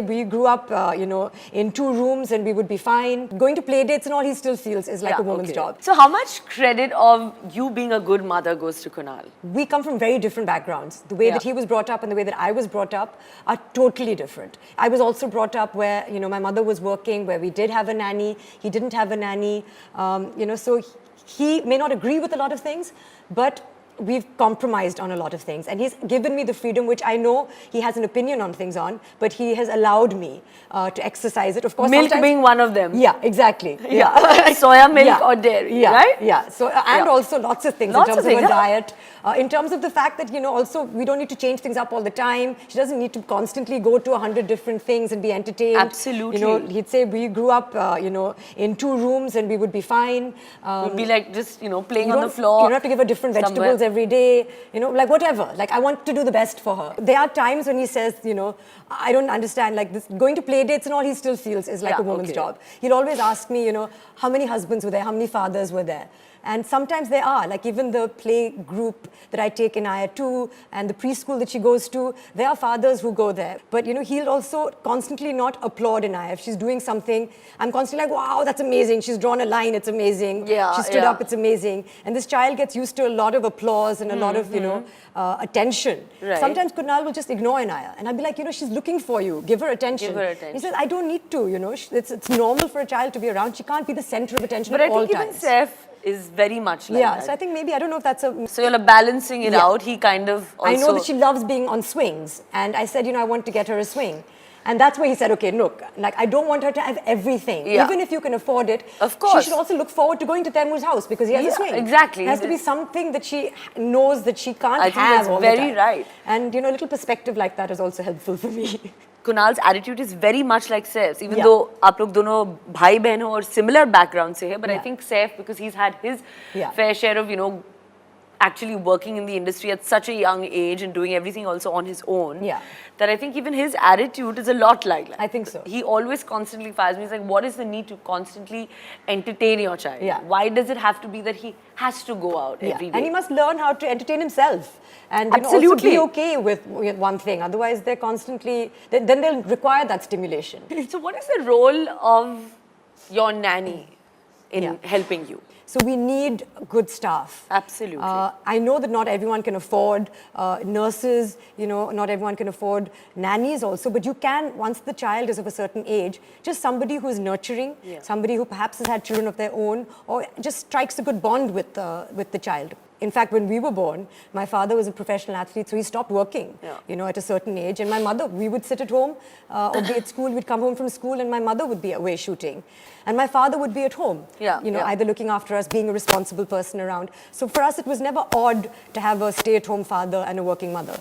we grew up, in 2 rooms and we would be fine. Going to play dates and all, he still feels is like a woman's job. So how much credit of you being a good mother goes to Kunal? We come from very different backgrounds. The way that he was brought up and the way that I was brought up are totally different. I was also brought up where, my mother was working, where we did have a nanny. He didn't have a nanny. So he may not agree with a lot of things, but we've compromised on a lot of things, and he's given me the freedom, which I know he has an opinion on things on, but he has allowed me to exercise it. Of course, milk being one of them. Yeah, exactly. Soya milk or dairy, right? Yeah. So and also lots of things in terms of her diet. In terms of the fact that also we don't need to change things up all the time. She doesn't need to constantly go to 100 different things and be entertained. Absolutely. He'd say we grew up, in 2 rooms and we would be fine. Would be like just playing on the floor. You don't have to give her different vegetables every day, like whatever. Like, I want to do the best for her. There are times when he says, I don't understand, like this, going to play dates and all, he still feels is like a woman's job. He'll always ask me, how many husbands were there, how many fathers were there? And sometimes there are, like even the play group that I take in Aya 2 and the preschool that she goes to, there are fathers who go there. But, he'll also constantly not applaud in Aya. If she's doing something, I'm constantly like, wow, that's amazing. She's drawn a line, it's amazing. She stood up, it's amazing. And this child gets used to a lot of applause and a lot of, attention. Right. Sometimes Kunal will just ignore Anaya. And I'll be like, she's looking for you. Give her attention. He says, I don't need to, It's normal for a child to be around. She can't be the center of attention at all times. But I think even Saif is very much like that. So I think maybe, I don't know if that's a... So you're balancing it out. He kind of also... I know that she loves being on swings. And I said, I want to get her a swing. And that's where he said, okay, look, like, I don't want her to have everything. Even if you can afford it, of course, she should also look forward to going to Taimur's house because he has a swing. Exactly. It has to be something that she knows that she can't have all the time. I think that's very right. And, a little perspective like that is also helpful for me. Kunal's attitude is very much like Saif's, even though आप लोग दोनों भाई बहन हो और similar background से है, but I think Saif, because he's had his fair share of, actually working in the industry at such a young age and doing everything also on his own, that I think even his attitude is a lot like that. I think so. He always constantly fires me. He's like, what is the need to constantly entertain your child? Why does it have to be that he has to go out every day? And he must learn how to entertain himself. And also be okay with one thing. Otherwise, they're constantly... Then they'll require that stimulation. So what is the role of your nanny in helping you? So we need good staff. Absolutely. I know that not everyone can afford nurses, not everyone can afford nannies also, but you can, once the child is of a certain age, just somebody who is nurturing, somebody who perhaps has had children of their own, or just strikes a good bond with the child. In fact, when we were born, my father was a professional athlete, so he stopped working, at a certain age. And my mother, we would sit at home or be at school. We'd come home from school and my mother would be away shooting. And my father would be at home, either looking after us, being a responsible person around. So for us, it was never odd to have a stay-at-home father and a working mother.